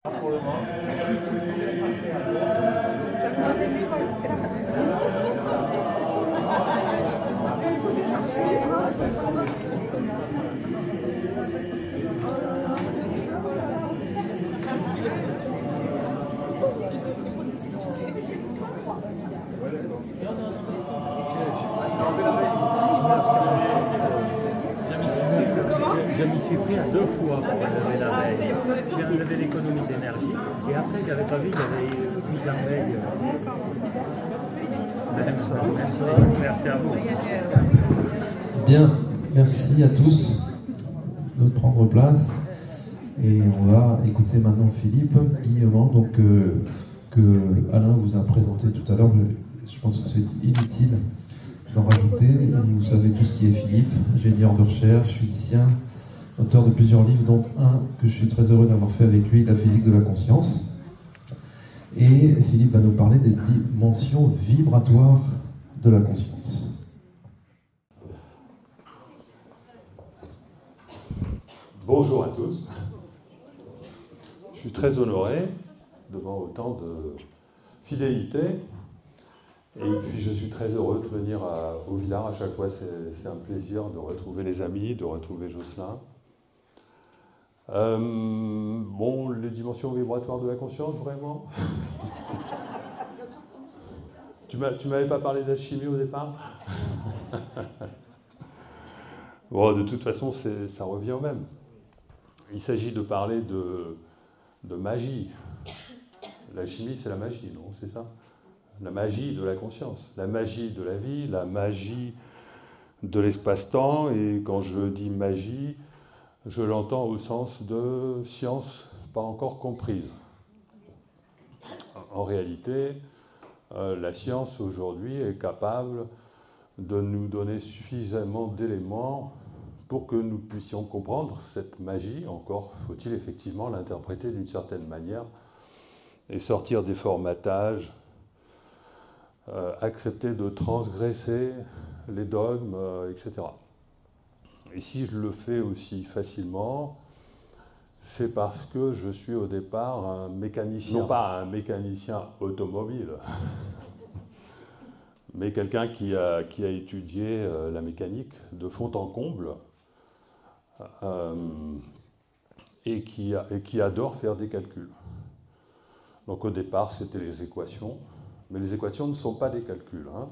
Je m'y suis pris à 2 fois pour enlever la veille. J'ai enlevé l'économie d'énergie et après, j'avais pas vu qu'il y avait une mise en veille. Merci à vous. Bien, merci à tous de prendre place. Et on va écouter maintenant Philippe Guillemant, donc, que Alain vous a présenté tout à l'heure. Je pense que c'est inutile d'en rajouter. Vous savez tout ce qui est Philippe, ingénieur de recherche, physicien, auteur de plusieurs livres, dont un que je suis très heureux d'avoir fait avec lui, La physique de la conscience. Et Philippe va nous parler des dimensions vibratoires de la conscience. Bonjour à tous. Je suis très honoré devant autant de fidélité. Et puis je suis très heureux de venir au Villard à chaque fois. C'est un plaisir de retrouver les amis, de retrouver Jocelyn. Bon, les dimensions vibratoires de la conscience, vraiment. Tu m'avais pas parlé d'alchimie au départ? Bon, de toute façon, ça revient au même. Il s'agit de parler de magie. L'alchimie, c'est la magie, non? C'est ça? La magie de la conscience, la magie de la vie, la magie de l'espace-temps. Et quand je dis magie, je l'entends au sens de science pas encore comprise. En réalité, la science aujourd'hui est capable de nous donner suffisamment d'éléments pour que nous puissions comprendre cette magie. Encore faut-il effectivement l'interpréter d'une certaine manière et sortir des formatages, accepter de transgresser les dogmes, etc. Et si je le fais aussi facilement, c'est parce que je suis au départ un mécanicien, non pas un mécanicien automobile, mais quelqu'un qui a étudié la mécanique de fond en comble et qui adore faire des calculs. Donc au départ, c'était les équations, mais les équations ne sont pas des calculs. Hein.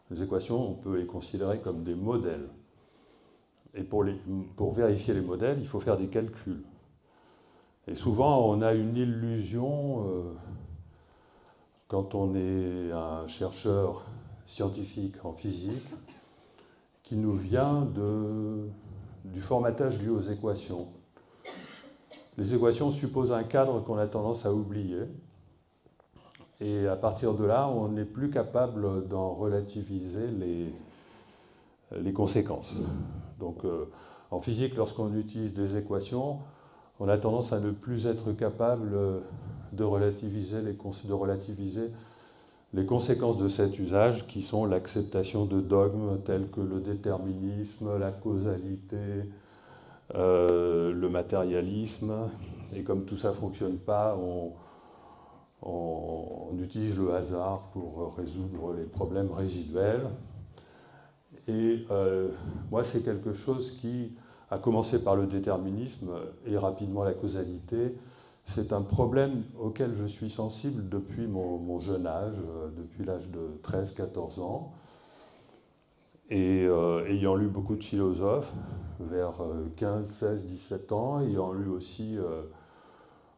Les équations, on peut les considérer comme des modèles. Et pour vérifier les modèles, il faut faire des calculs. Et souvent, on a une illusion, quand on est un chercheur scientifique en physique, qui nous vient du formatage dû aux équations. Les équations supposent un cadre qu'on a tendance à oublier. Et à partir de là, on n'est plus capable d'en relativiser les conséquences. Donc, en physique, lorsqu'on utilise des équations, on a tendance à ne plus être capable de relativiser les conséquences de cet usage, qui sont l'acceptation de dogmes tels que le déterminisme, la causalité, le matérialisme. Et comme tout ça ne fonctionne pas, on utilise le hasard pour résoudre les problèmes résiduels. Et moi, c'est quelque chose qui a commencé par le déterminisme et rapidement la causalité. C'est un problème auquel je suis sensible depuis mon jeune âge, depuis l'âge de 13-14 ans. Et ayant lu beaucoup de philosophes, vers 15, 16, 17 ans, ayant lu aussi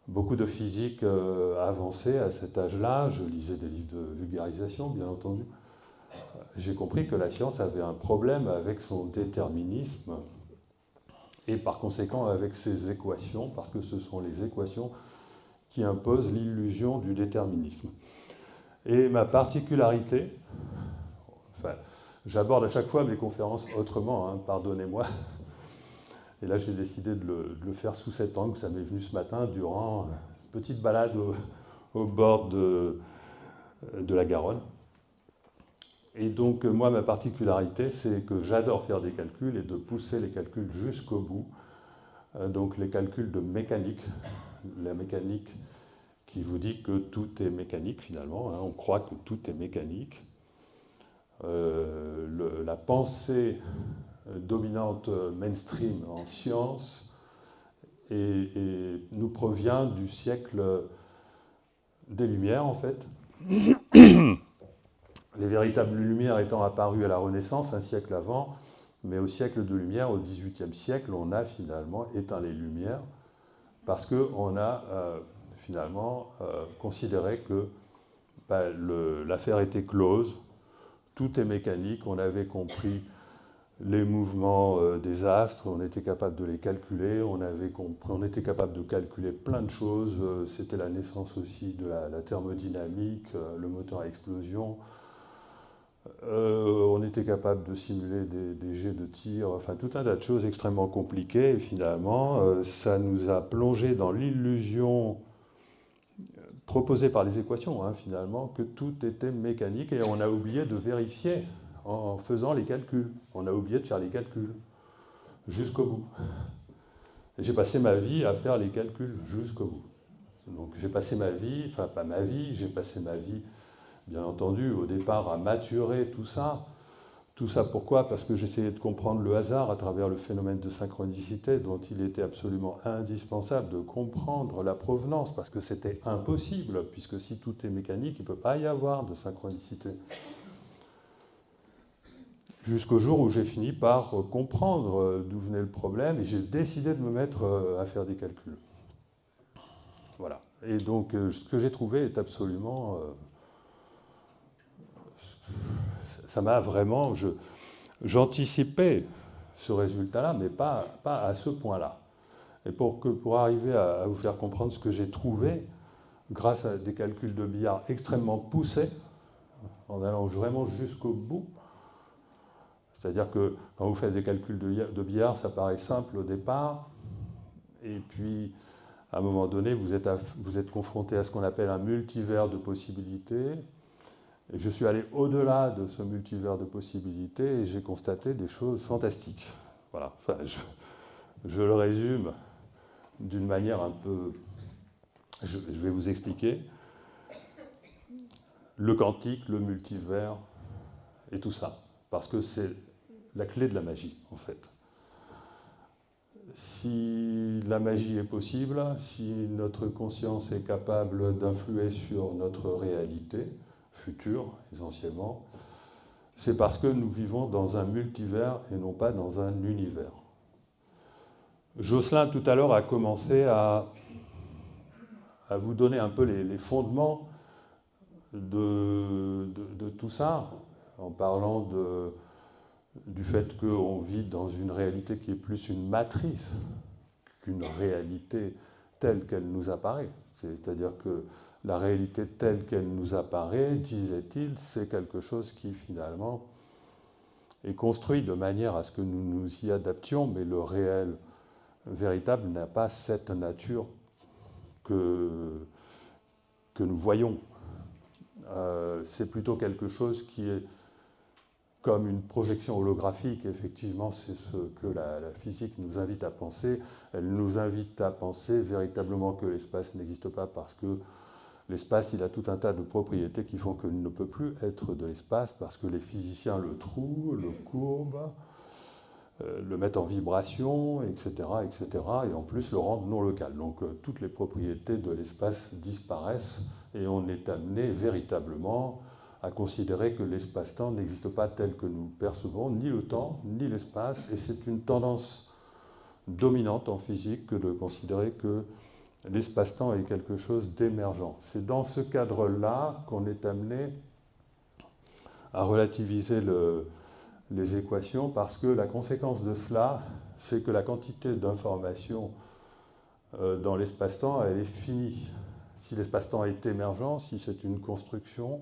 beaucoup de physique avancée à cet âge-là, je lisais des livres de vulgarisation, bien entendu, j'ai compris que la science avait un problème avec son déterminisme et par conséquent avec ses équations, parce que ce sont les équations qui imposent l'illusion du déterminisme. Et ma particularité, enfin, j'aborde à chaque fois mes conférences autrement, hein, pardonnez-moi, et là j'ai décidé de le faire sous cet angle, ça m'est venu ce matin durant une petite balade au bord de la Garonne. Et donc, moi, ma particularité, c'est que j'adore faire des calculs et de pousser les calculs jusqu'au bout. Donc, les calculs de mécanique, la mécanique qui vous dit que tout est mécanique finalement, hein, on croit que tout est mécanique. La pensée dominante mainstream en sciences et nous provient du siècle des Lumières en fait. Les véritables Lumières étant apparues à la Renaissance, un siècle avant, mais au siècle de Lumière, au XVIIIe siècle, on a finalement éteint les Lumières parce qu'on a finalement considéré que l'affaire était close, tout est mécanique, on avait compris les mouvements des astres, on était capable de les calculer, on était capable de calculer plein de choses, c'était la naissance aussi de la thermodynamique, le moteur à explosion, on était capable de simuler des jets de tir, enfin tout un tas de choses extrêmement compliquées, et finalement ça nous a plongé dans l'illusion proposée par les équations, hein, finalement, que tout était mécanique, et on a oublié de vérifier en faisant les calculs. On a oublié de faire les calculs jusqu'au bout. Et j'ai passé ma vie à faire les calculs jusqu'au bout. Donc j'ai passé ma vie, enfin pas ma vie, j'ai passé ma vie, bien entendu, au départ à maturer tout ça. Tout ça pourquoi? Parce que j'essayais de comprendre le hasard à travers le phénomène de synchronicité dont il était absolument indispensable de comprendre la provenance, parce que c'était impossible, puisque si tout est mécanique, il ne peut pas y avoir de synchronicité. Jusqu'au jour où j'ai fini par comprendre d'où venait le problème, et j'ai décidé de me mettre à faire des calculs. Voilà. Et donc, ce que j'ai trouvé est absolument... ça m'a vraiment... J'anticipais ce résultat-là, mais pas à ce point-là. Et pour arriver à vous faire comprendre ce que j'ai trouvé, grâce à des calculs de billard extrêmement poussés, en allant vraiment jusqu'au bout, c'est-à-dire que quand vous faites des calculs de billard, ça paraît simple au départ, et puis à un moment donné, vous êtes confronté à ce qu'on appelle un multivers de possibilités. Et je suis allé au-delà de ce multivers de possibilités et j'ai constaté des choses fantastiques. Voilà. Enfin, je le résume d'une manière un peu... Je vais vous expliquer. Le quantique, le multivers et tout ça. Parce que c'est la clé de la magie, en fait. Si la magie est possible, si notre conscience est capable d'influer sur notre réalité, futur, essentiellement, c'est parce que nous vivons dans un multivers et non pas dans un univers. Jocelyn, tout à l'heure, a commencé à vous donner un peu les fondements de tout ça, en parlant du fait qu'on vit dans une réalité qui est plus une matrice qu'une réalité telle qu'elle nous apparaît. C'est-à-dire que la réalité telle qu'elle nous apparaît, disait-il, c'est quelque chose qui finalement est construit de manière à ce que nous nous y adaptions, mais le réel véritable n'a pas cette nature que nous voyons. C'est plutôt quelque chose qui est comme une projection holographique. Effectivement, c'est ce que la physique nous invite à penser. Elle nous invite à penser véritablement que l'espace n'existe pas parce que l'espace, il a tout un tas de propriétés qui font qu'il ne peut plus être de l'espace parce que les physiciens le trouent, le courbent, le mettent en vibration, etc., etc., et en plus le rendent non local. Donc toutes les propriétés de l'espace disparaissent et on est amené véritablement à considérer que l'espace-temps n'existe pas tel que nous percevons, ni le temps, ni l'espace, et c'est une tendance dominante en physique que de considérer que l'espace-temps est quelque chose d'émergent. C'est dans ce cadre-là qu'on est amené à relativiser les équations parce que la conséquence de cela, c'est que la quantité d'informations dans l'espace-temps, elle est finie. Si l'espace-temps est émergent, si c'est une construction,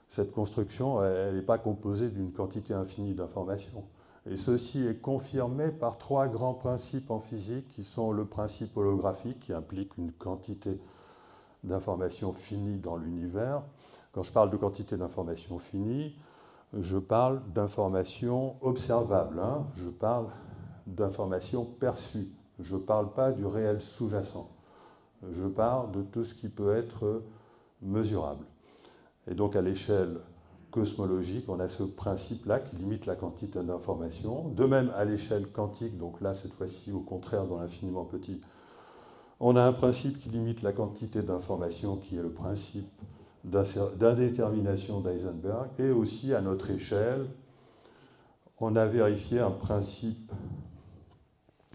cette construction, elle n'est pas composée d'une quantité infinie d'informations. Et ceci est confirmé par trois grands principes en physique qui sont le principe holographique, qui implique une quantité d'informations finie dans l'univers. Quand je parle de quantité d'informations finie, je parle d'informations observables, hein. Je parle d'informations perçues. Je ne parle pas du réel sous-jacent. Je pars de tout ce qui peut être mesurable. Et donc à l'échelle cosmologique, on a ce principe-là qui limite la quantité d'informations. De même, à l'échelle quantique, donc là, cette fois-ci, au contraire, dans l'infiniment petit, on a un principe qui limite la quantité d'informations, qui est le principe d'indétermination d'Heisenberg. Et aussi, à notre échelle, on a vérifié un principe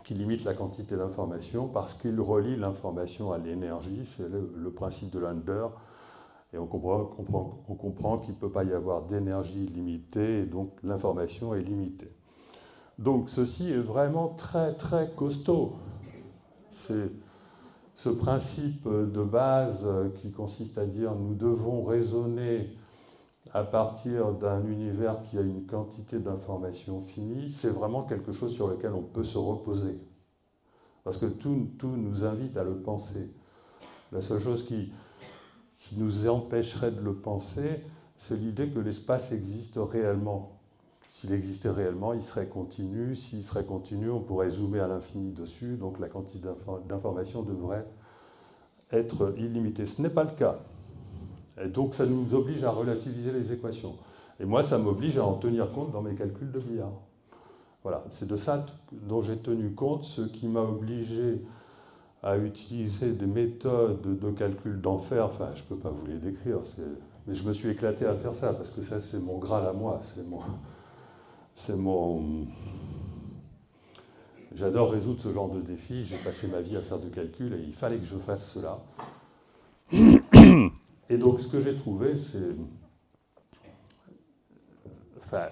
qui limite la quantité d'informations parce qu'il relie l'information à l'énergie. C'est le principe de Lander. Et on comprend qu'il ne peut pas y avoir d'énergie limitée, et donc l'information est limitée. Donc ceci est vraiment très très costaud. C'est ce principe de base qui consiste à dire nous devons raisonner à partir d'un univers qui a une quantité d'informations finie, c'est vraiment quelque chose sur lequel on peut se reposer. Parce que tout nous invite à le penser. La seule chose qui nous empêcherait de le penser, c'est l'idée que l'espace existe réellement. S'il existait réellement, il serait continu. S'il serait continu, on pourrait zoomer à l'infini dessus, donc la quantité d'informations devrait être illimitée. Ce n'est pas le cas. Et donc ça nous oblige à relativiser les équations. Et moi, ça m'oblige à en tenir compte dans mes calculs de billard. Voilà, c'est de ça dont j'ai tenu compte, ce qui m'a obligé à utiliser des méthodes de calcul d'enfer. Enfin, je ne peux pas vous les décrire, mais je me suis éclaté à faire ça, parce que ça, c'est mon Graal à moi. J'adore résoudre ce genre de défis. J'ai passé ma vie à faire du calcul et il fallait que je fasse cela. Et donc, ce que j'ai trouvé, c'est... Enfin,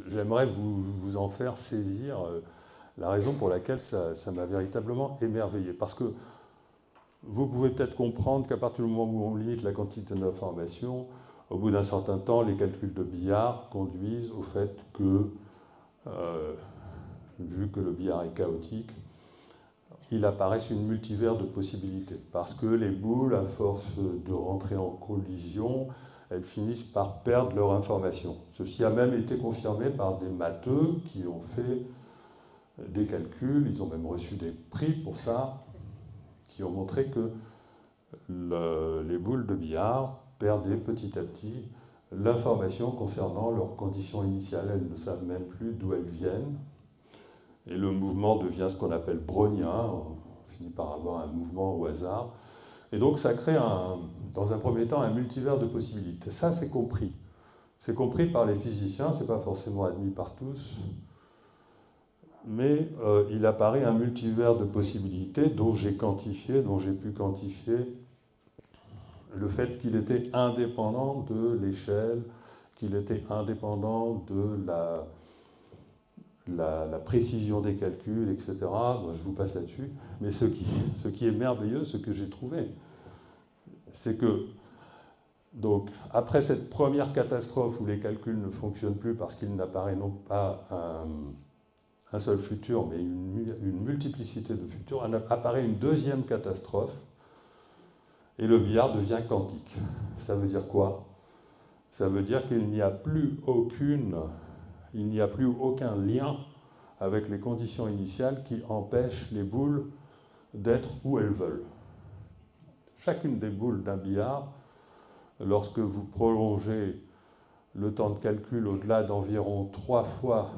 j'aimerais vous en faire saisir la raison pour laquelle ça m'a véritablement émerveillé. Parce que vous pouvez peut-être comprendre qu'à partir du moment où on limite la quantité d'informations, au bout d'un certain temps, les calculs de billard conduisent au fait que, vu que le billard est chaotique, il apparaisse une multivers de possibilités. Parce que les boules, à force de rentrer en collision, elles finissent par perdre leur information. Ceci a même été confirmé par des matheux qui ont fait des calculs, ils ont même reçu des prix pour ça, qui ont montré que les boules de billard perdaient petit à petit l'information concernant leurs conditions initiales. Elles ne savent même plus d'où elles viennent. Et le mouvement devient ce qu'on appelle brownien. On finit par avoir un mouvement au hasard. Et donc ça crée, dans un premier temps, un multivers de possibilités. Ça, c'est compris. C'est compris par les physiciens, ce n'est pas forcément admis par tous. Mais il apparaît un multivers de possibilités dont j'ai pu quantifier le fait qu'il était indépendant de l'échelle, qu'il était indépendant de la précision des calculs, etc. Bon, je vous passe là-dessus. Mais ce qui est merveilleux, ce que j'ai trouvé, c'est que, donc, après cette première catastrophe où les calculs ne fonctionnent plus parce qu'il n'apparaît non pas un seul futur, mais une multiplicité de futurs, apparaît une deuxième catastrophe, et le billard devient quantique. Ça veut dire quoi? Ça veut dire qu'il n'y a plus aucun lien avec les conditions initiales qui empêchent les boules d'être où elles veulent. Chacune des boules d'un billard, lorsque vous prolongez le temps de calcul au-delà d'environ 3 fois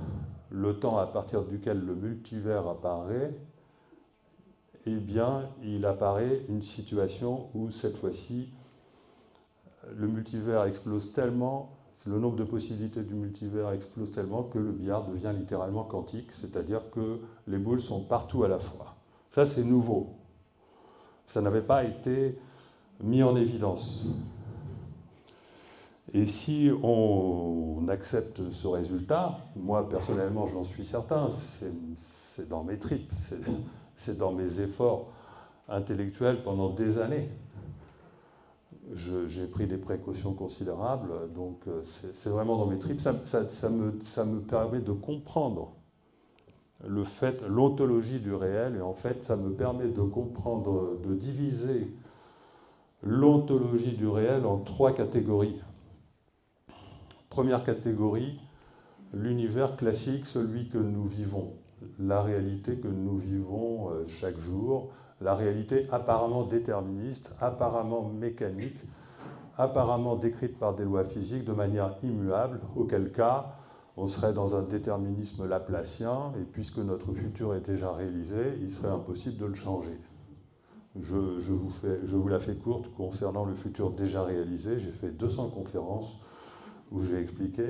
le temps à partir duquel le multivers apparaît, eh bien, il apparaît une situation où, cette fois-ci, le multivers explose tellement, le nombre de possibilités du multivers explose tellement que le billard devient littéralement quantique, c'est-à-dire que les boules sont partout à la fois. Ça, c'est nouveau. Ça n'avait pas été mis en évidence. Et si on accepte ce résultat, moi personnellement j'en suis certain, c'est dans mes tripes, c'est dans mes efforts intellectuels pendant des années. J'ai pris des précautions considérables, donc c'est vraiment dans mes tripes. Ça me permet de comprendre l'ontologie du réel, et en fait ça me permet de comprendre, de diviser l'ontologie du réel en 3 catégories. Première catégorie, l'univers classique, celui que nous vivons, la réalité que nous vivons chaque jour, la réalité apparemment déterministe, apparemment mécanique, apparemment décrite par des lois physiques de manière immuable, auquel cas on serait dans un déterminisme laplacien, et puisque notre futur est déjà réalisé, il serait impossible de le changer. Je vous la fais courte concernant le futur déjà réalisé. J'ai fait 200 conférences où j'ai expliqué,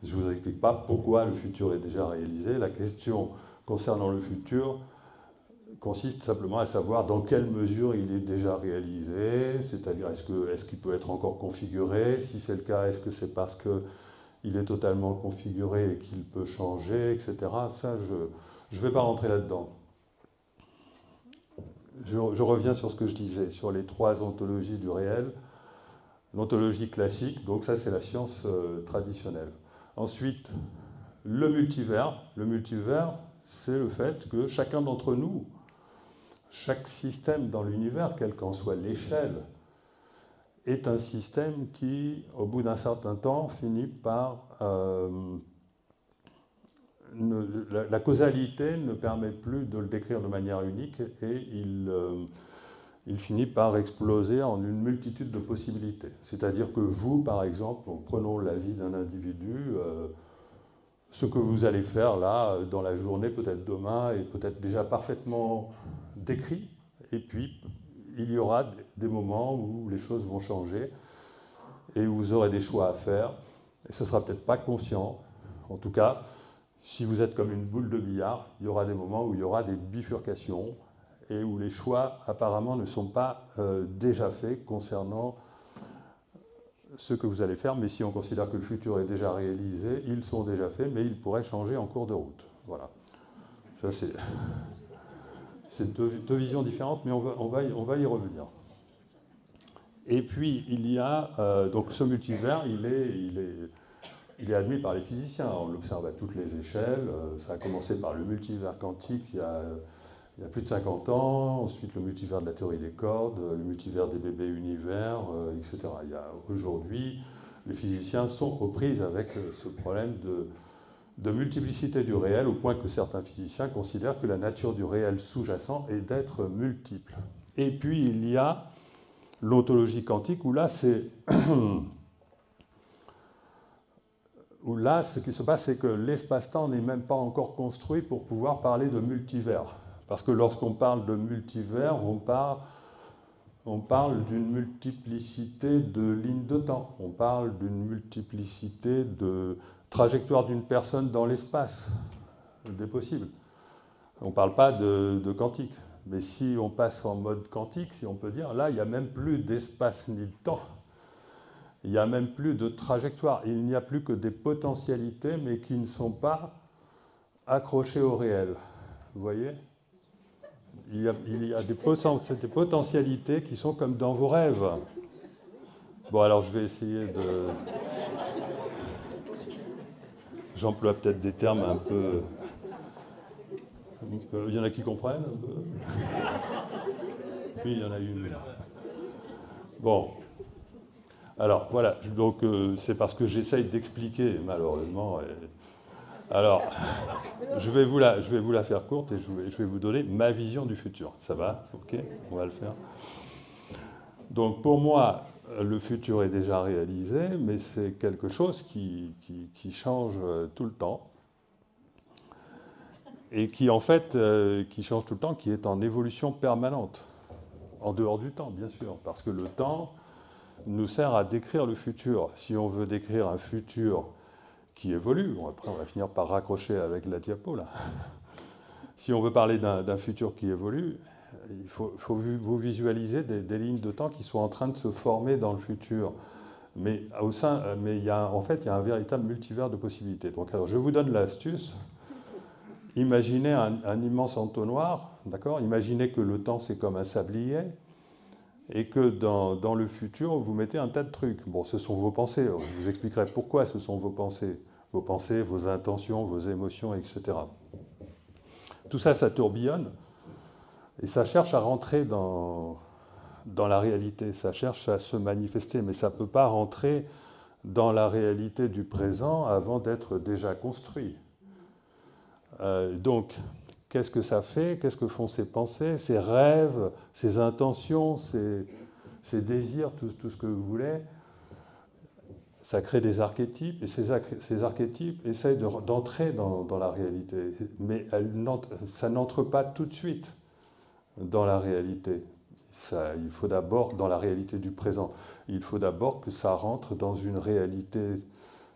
je ne vous explique pas pourquoi le futur est déjà réalisé. La question concernant le futur consiste simplement à savoir dans quelle mesure il est déjà réalisé, c'est-à-dire est-ce qu'il peut être encore configuré, si c'est le cas, est-ce que c'est parce qu'il est totalement configuré et qu'il peut changer, etc. Ça, je ne vais pas rentrer là-dedans. Je reviens sur ce que je disais, sur les 3 ontologies du réel. L'ontologie classique, donc ça c'est la science traditionnelle. Ensuite, le multivers. Le multivers, c'est le fait que chacun d'entre nous, chaque système dans l'univers, quelle qu'en soit l'échelle, est un système qui, au bout d'un certain temps, finit par... la causalité ne permet plus de le décrire de manière unique et il finit par exploser en une multitude de possibilités. C'est-à-dire que vous, par exemple, prenons la vie d'un individu, ce que vous allez faire là, dans la journée, peut-être demain, est peut-être déjà parfaitement décrit, et puis il y aura des moments où les choses vont changer et où vous aurez des choix à faire, et ce ne sera peut-être pas conscient. En tout cas, si vous êtes comme une boule de billard, il y aura des moments où il y aura des bifurcations et où les choix apparemment ne sont pas déjà faits concernant ce que vous allez faire, mais si on considère que le futur est déjà réalisé, ils sont déjà faits, mais ils pourraient changer en cours de route. Voilà. Ça, c'est deux visions différentes, mais on va y revenir. Et puis, il y a... donc ce multivers, il est admis par les physiciens. On l'observe à toutes les échelles. Ça a commencé par le multivers quantique il y a plus de 50 ans. Ensuite, le multivers de la théorie des cordes, le multivers des bébés univers, etc. Aujourd'hui, les physiciens sont aux prises avec ce problème de multiplicité du réel, au point que certains physiciens considèrent que la nature du réel sous-jacent est d'être multiple. Et puis, il y a l'ontologie quantique, où là, ce qui se passe, c'est que l'espace-temps n'est même pas encore construit pour pouvoir parler de multivers. Parce que lorsqu'on parle de multivers, on parle d'une multiplicité de lignes de temps. On parle d'une multiplicité de trajectoires d'une personne dans l'espace, des possibles. On ne parle pas de quantique. Mais si on passe en mode quantique, si on peut dire, là, il n'y a même plus d'espace ni de temps. Il n'y a même plus de trajectoire. Il n'y a plus que des potentialités, mais qui ne sont pas accrochées au réel. Vous voyez ? Il y a des potentialités qui sont comme dans vos rêves. Bon, alors je vais essayer de... J'emploie peut-être des termes un peu... Il y en a qui comprennent un peu ? Oui, il y en a une. Bon. Alors, voilà. Donc, c'est parce que j'essaye d'expliquer, malheureusement. Alors, je vais vous la faire courte et je vais vous donner ma vision du futur. Ça va ? Ok ? On va le faire. Donc, pour moi, le futur est déjà réalisé, mais c'est quelque chose qui change tout le temps. Et qui, en fait, qui change tout le temps, qui est en évolution permanente. En dehors du temps, bien sûr, parce que le temps nous sert à décrire le futur. Si on veut décrire un futur qui évolue, bon, après on va finir par raccrocher avec la diapo, là. Si on veut parler d'un futur qui évolue, il faut vous visualiser des lignes de temps qui sont en train de se former dans le futur. Mais en fait, il y a un véritable multivers de possibilités. Donc, alors, je vous donne l'astuce. Imaginez un immense entonnoir, d'accord ? Imaginez que le temps, c'est comme un sablier, et que dans le futur, vous mettez un tas de trucs. Bon, ce sont vos pensées. Je vous expliquerai pourquoi ce sont vos pensées, vos intentions, vos émotions, etc. Tout ça, ça tourbillonne, et ça cherche à rentrer dans la réalité, ça cherche à se manifester, mais ça ne peut pas rentrer dans la réalité du présent avant d'être déjà construit. Donc, qu'est-ce que ça fait? Qu'est-ce que font ses pensées, ses rêves, ses intentions, ses désirs, tout ce que vous voulez? Ça crée des archétypes, et ces archétypes essayent d'entrer dans la réalité. Mais ça n'entre pas tout de suite dans la réalité. Il faut d'abord, dans la réalité du présent, il faut d'abord que ça rentre dans une réalité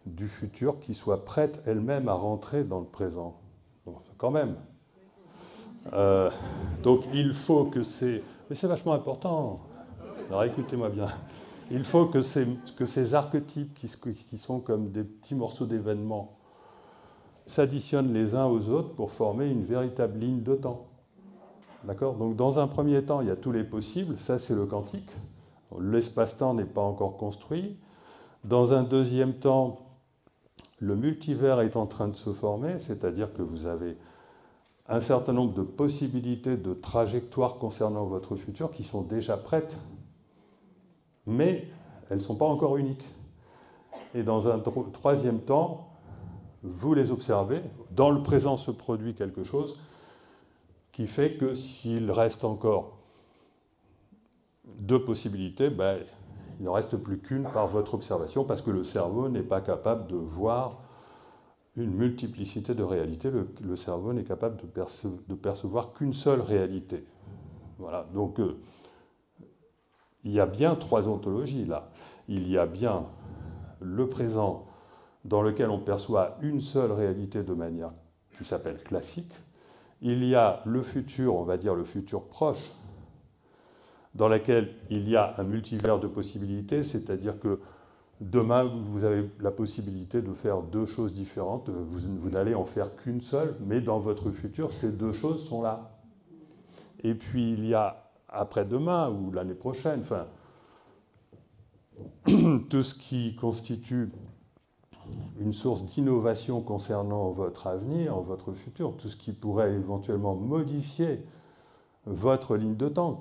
du futur qui soit prête elle-même à rentrer dans le présent. Bon, quand même. Donc il faut que c'est... Mais c'est vachement important. Alors écoutez-moi bien. Il faut que ces archétypes qui sont comme des petits morceaux d'événements s'additionnent les uns aux autres pour former une véritable ligne de temps. D'accord? Donc dans un premier temps, il y a tous les possibles, ça c'est le quantique. L'espace-temps n'est pas encore construit. Dans un deuxième temps, le multivers est en train de se former, c'est-à-dire que vous avez un certain nombre de possibilités de trajectoires concernant votre futur qui sont déjà prêtes, mais elles ne sont pas encore uniques. Et dans un troisième temps, vous les observez, dans le présent se produit quelque chose qui fait que s'il reste encore deux possibilités, ben, il n'en reste plus qu'une par votre observation, parce que le cerveau n'est pas capable de voir une multiplicité de réalités. Le cerveau n'est capable de percevoir qu'une seule réalité. Voilà, donc il y a bien trois ontologies là. Il y a bien le présent dans lequel on perçoit une seule réalité de manière qui s'appelle classique. Il y a le futur, on va dire le futur proche, dans lequel il y a un multivers de possibilités, c'est-à-dire que demain, vous avez la possibilité de faire deux choses différentes, vous n'allez en faire qu'une seule, mais dans votre futur, ces deux choses sont là. Et puis il y a après-demain ou l'année prochaine, enfin, tout ce qui constitue une source d'innovation concernant votre avenir, votre futur, tout ce qui pourrait éventuellement modifier votre ligne de temps,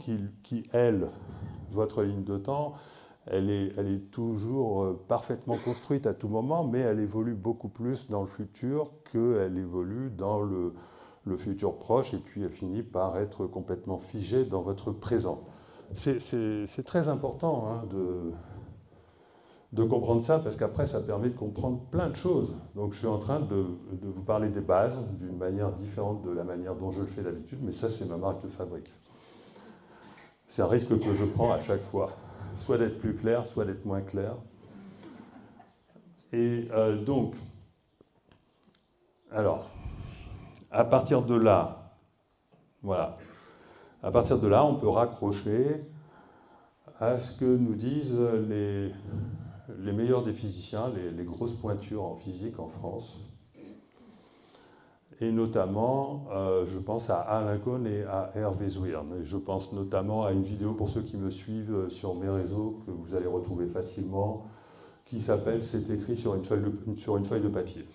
elle, votre ligne de temps, elle est toujours parfaitement construite à tout moment, mais elle évolue beaucoup plus dans le futur qu'elle évolue dans le futur proche, et puis elle finit par être complètement figée dans votre présent. C'est très important hein, de comprendre ça, parce qu'après, ça permet de comprendre plein de choses. Donc je suis en train de vous parler des bases d'une manière différente de la manière dont je le fais d'habitude, mais ça, c'est ma marque de fabrique. C'est un risque que je prends à chaque fois, soit d'être plus clair, soit d'être moins clair. Et donc, alors, à partir de là, voilà, à partir de là, on peut raccrocher à ce que nous disent les meilleurs des physiciens, les grosses pointures en physique en France. Et notamment, je pense à Alain Cohn et à Hervé Zwirn. Et je pense notamment à une vidéo, pour ceux qui me suivent sur mes réseaux, que vous allez retrouver facilement, qui s'appelle « C'est écrit sur une feuille de papier ».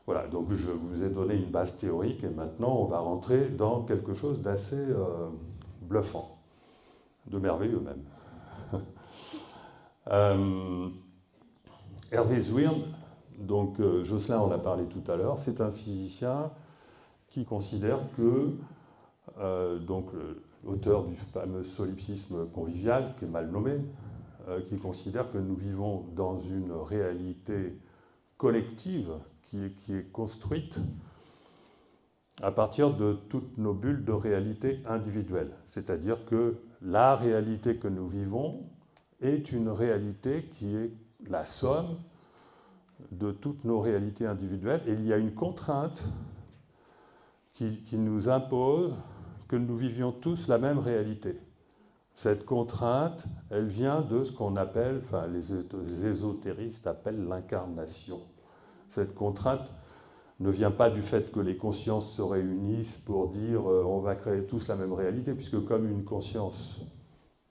Voilà, donc je vous ai donné une base théorique, et maintenant on va rentrer dans quelque chose d'assez bluffant, de merveilleux même. Hervé Zwirn, donc Jocelyn en a parlé tout à l'heure, c'est un physicien qui considère que, donc l'auteur du fameux solipsisme convivial, qui est mal nommé, qui considère que nous vivons dans une réalité collective qui est construite à partir de toutes nos bulles de réalité individuelle. C'est-à-dire que la réalité que nous vivons est une réalité qui est la somme de toutes nos réalités individuelles. Et il y a une contrainte qui nous impose que nous vivions tous la même réalité. Cette contrainte, elle vient de ce qu'on appelle, enfin les ésotéristes appellent l'incarnation. Cette contrainte ne vient pas du fait que les consciences se réunissent pour dire on va créer tous la même réalité, puisque comme une conscience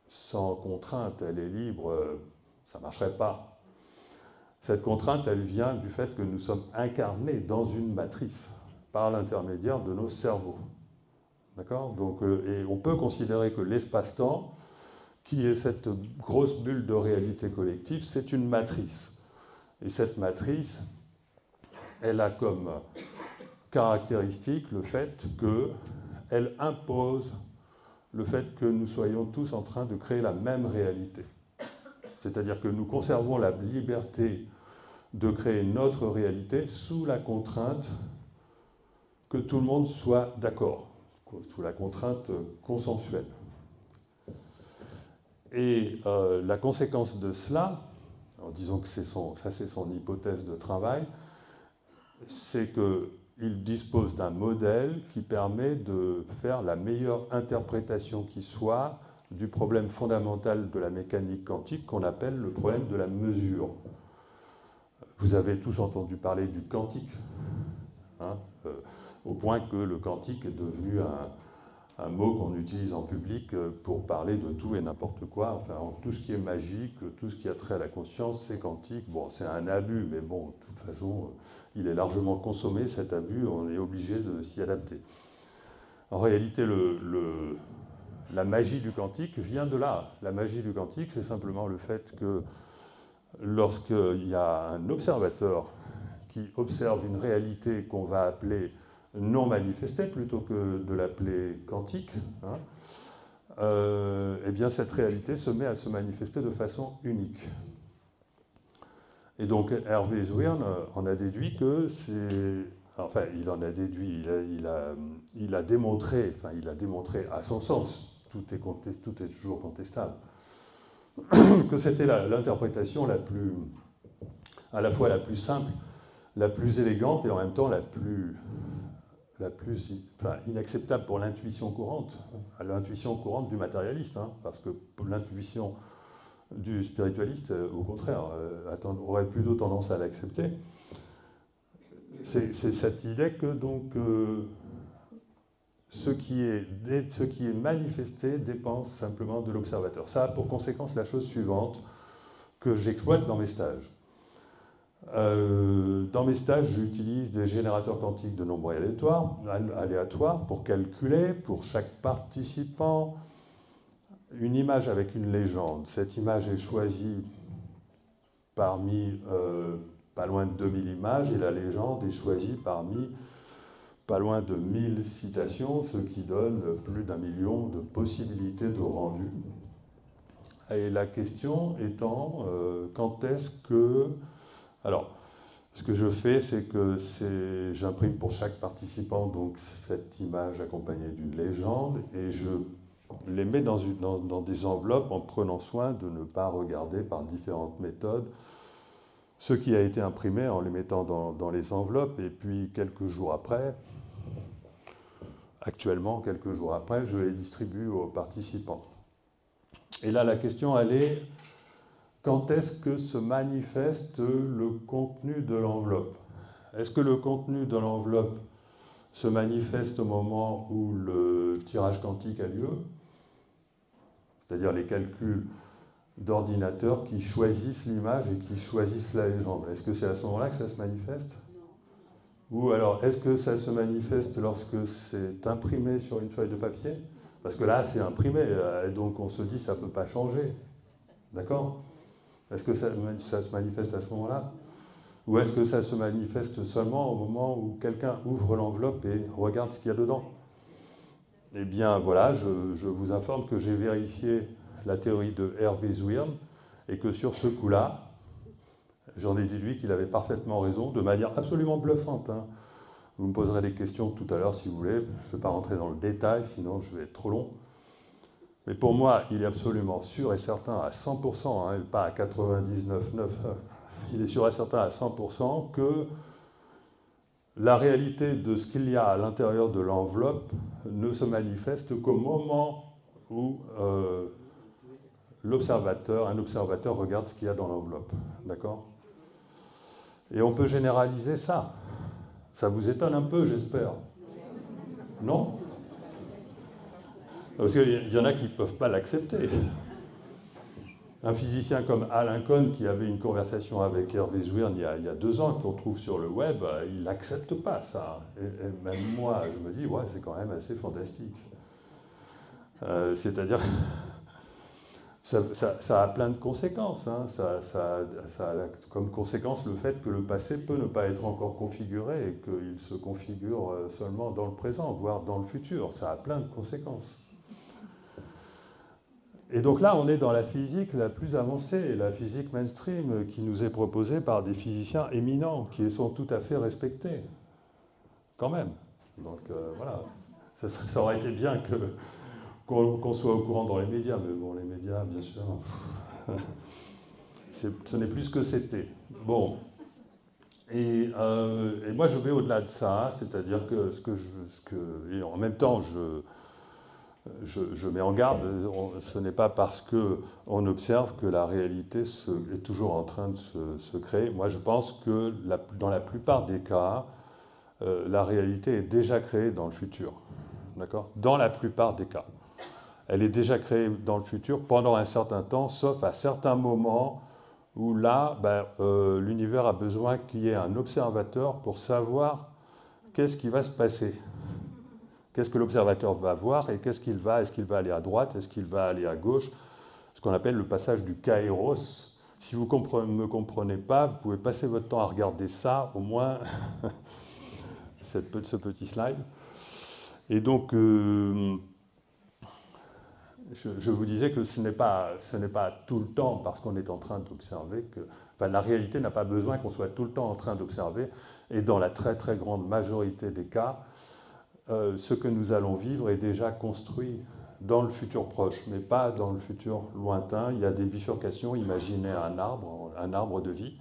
sans contrainte, elle est libre, ça ne marcherait pas. Cette contrainte, elle vient du fait que nous sommes incarnés dans une matrice par l'intermédiaire de nos cerveaux. D'accord ? Donc, et on peut considérer que l'espace-temps, qui est cette grosse bulle de réalité collective, c'est une matrice. Et cette matrice, elle a comme caractéristique le fait qu'elle impose le fait que nous soyons tous en train de créer la même réalité. C'est-à-dire que nous conservons la liberté de créer notre réalité sous la contrainte que tout le monde soit d'accord, sous la contrainte consensuelle. Et la conséquence de cela, en disant que c'est son hypothèse de travail, c'est qu'il dispose d'un modèle qui permet de faire la meilleure interprétation qui soit du problème fondamental de la mécanique quantique qu'on appelle le problème de la mesure. Vous avez tous entendu parler du quantique, hein, au point que le quantique est devenu un mot qu'on utilise en public pour parler de tout et n'importe quoi. Enfin, tout ce qui est magique, tout ce qui a trait à la conscience, c'est quantique. Bon, c'est un abus, mais bon, de toute façon, il est largement consommé, cet abus, on est obligé de s'y adapter. En réalité, la magie du quantique vient de là. La magie du quantique, c'est simplement le fait que lorsqu'il y a un observateur qui observe une réalité qu'on va appeler non manifestée plutôt que de l'appeler quantique, hein, eh bien cette réalité se met à se manifester de façon unique. Et donc Hervé Zwirn en a déduit que c'est... Enfin, il en a déduit, il a démontré à son sens, tout est toujours contestable, que c'était l'interprétation à la fois la plus simple, la plus élégante et en même temps la plus inacceptable pour l'intuition courante du matérialiste, hein, parce que pour l'intuition du spiritualiste, au contraire, aurait plutôt tendance à l'accepter. C'est cette idée que donc ce qui est manifesté dépend simplement de l'observateur. Ça a pour conséquence la chose suivante que j'exploite dans mes stages. Dans mes stages, j'utilise des générateurs quantiques de nombres aléatoires pour calculer pour chaque participant une image avec une légende. Cette image est choisie parmi pas loin de 2000 images et la légende est choisie parmi pas loin de 1000 citations, ce qui donne plus d'1 million de possibilités de rendu. Et la question étant, quand est-ce que... Alors, ce que je fais, c'est que j'imprime pour chaque participant donc, cette image accompagnée d'une légende et je les mets dans des enveloppes en prenant soin de ne pas regarder par différentes méthodes ce qui a été imprimé en les mettant dans les enveloppes et puis quelques jours après, actuellement quelques jours après, je les distribue aux participants. Et là, la question, elle est... Quand est-ce que se manifeste le contenu de l'enveloppe? Est-ce que le contenu de l'enveloppe se manifeste au moment où le tirage quantique a lieu? C'est-à-dire les calculs d'ordinateurs qui choisissent l'image et qui choisissent la légende. Est-ce que c'est à ce moment-là que ça se manifeste? Ou alors, est-ce que ça se manifeste lorsque c'est imprimé sur une feuille de papier? Parce que là, c'est imprimé, donc on se dit ça ne peut pas changer. D'accord? Est-ce que ça se manifeste à ce moment-là? Ou est-ce que ça se manifeste seulement au moment où quelqu'un ouvre l'enveloppe et regarde ce qu'il y a dedans? Eh bien, voilà, je vous informe que j'ai vérifié la théorie de Hervé Zwirn et que sur ce coup-là, j'en ai déduit qu'il avait parfaitement raison, de manière absolument bluffante. Hein. Vous me poserez des questions tout à l'heure si vous voulez, je ne vais pas rentrer dans le détail, sinon je vais être trop long. Mais pour moi, il est absolument sûr et certain à 100%, hein, pas à 99,9%, il est sûr et certain à 100% que la réalité de ce qu'il y a à l'intérieur de l'enveloppe ne se manifeste qu'au moment où un observateur regarde ce qu'il y a dans l'enveloppe. D'accord? Et on peut généraliser ça. Ça vous étonne un peu, j'espère? Non? Parce qu'il y en a qui ne peuvent pas l'accepter. Un physicien comme Alain Cohn, qui avait une conversation avec Hervé Zwirn il y a 2 ans, qu'on trouve sur le web, il n'accepte pas ça. Et même moi, je me dis, ouais, c'est quand même assez fantastique. C'est-à-dire, ça a plein de conséquences. Hein. Ça a comme conséquence le fait que le passé peut ne pas être encore configuré et qu'il se configure seulement dans le présent, voire dans le futur. Ça a plein de conséquences. Et donc là, on est dans la physique la plus avancée, la physique mainstream, qui nous est proposée par des physiciens éminents, qui sont tout à fait respectés, quand même. Donc voilà, ça aurait été bien qu'on soit au courant dans les médias, mais bon, les médias, bien sûr, ce n'est plus ce que c'était. Bon, et moi je vais au-delà de ça, c'est-à-dire que et en même temps, je mets en garde, ce n'est pas parce qu'on observe que la réalité est toujours en train de se créer. Moi, je pense que dans la plupart des cas, la réalité est déjà créée dans le futur. D'accord ? Dans la plupart des cas. Elle est déjà créée dans le futur pendant un certain temps, sauf à certains moments où là, l'univers a besoin qu'il y ait un observateur pour savoir qu'est-ce qui va se passer. Qu'est-ce que l'observateur va voir et est-ce qu'il va aller à droite, est-ce qu'il va aller à gauche, ce qu'on appelle le passage du kairos. Si vous ne me comprenez pas, vous pouvez passer votre temps à regarder ça, au moins, ce petit slide. Et donc, je vous disais que ce n'est pas tout le temps parce qu'on est en train d'observer que... Enfin, la réalité n'a pas besoin qu'on soit tout le temps en train d'observer. Et dans la très très grande majorité des cas, ce que nous allons vivre est déjà construit dans le futur proche, mais pas dans le futur lointain. Il y a des bifurcations. Imaginez un arbre de vie.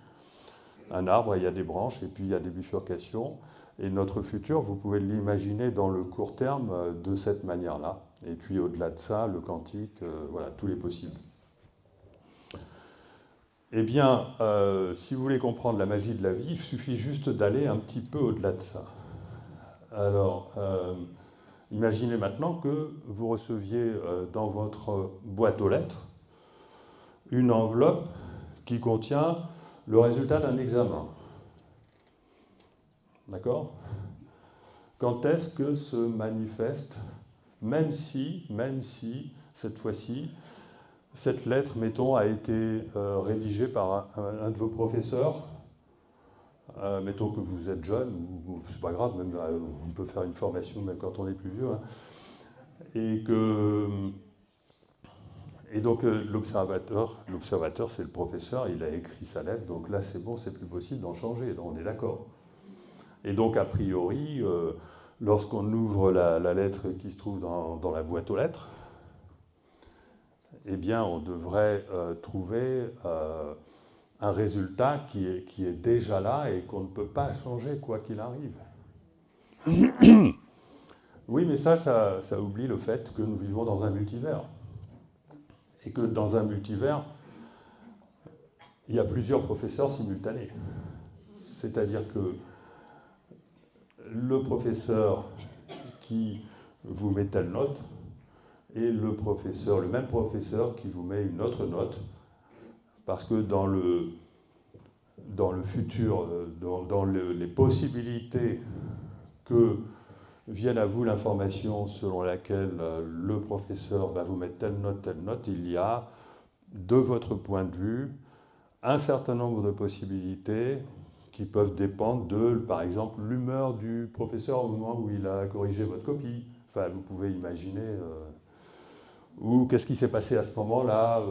Un arbre, il y a des branches et puis il y a des bifurcations. Et notre futur, vous pouvez l'imaginer dans le court terme de cette manière-là. Et puis au-delà de ça, le quantique, voilà, tous les possibles. Eh bien, si vous voulez comprendre la magie de la vie, il suffit juste d'aller un petit peu au-delà de ça. Alors, imaginez maintenant que vous receviez dans votre boîte aux lettres une enveloppe qui contient le résultat d'un examen. D'accord ? Quand est-ce que se manifeste, même si, cette fois-ci, cette lettre, mettons, a été rédigée par un de vos professeurs, mettons que vous êtes jeune, ou c'est pas grave, même, on peut faire une formation même quand on est plus vieux, hein, et donc l'observateur c'est le professeur, il a écrit sa lettre, donc là c'est bon, c'est plus possible d'en changer, on est d'accord. Et donc a priori, lorsqu'on ouvre la lettre qui se trouve dans la boîte aux lettres, eh bien on devrait trouver un résultat qui est déjà là et qu'on ne peut pas changer quoi qu'il arrive. Oui, mais ça oublie le fait que nous vivons dans un multivers. Et que dans un multivers, il y a plusieurs professeurs simultanés. C'est-à-dire que le professeur qui vous met telle note et le même professeur qui vous met une autre note, parce que dans le futur, dans les possibilités que vienne à vous l'information selon laquelle le professeur va vous mettre telle note, il y a, de votre point de vue, un certain nombre de possibilités qui peuvent dépendre de, par exemple, l'humeur du professeur au moment où il a corrigé votre copie. Enfin, vous pouvez imaginer... ou qu'est-ce qui s'est passé à ce moment-là,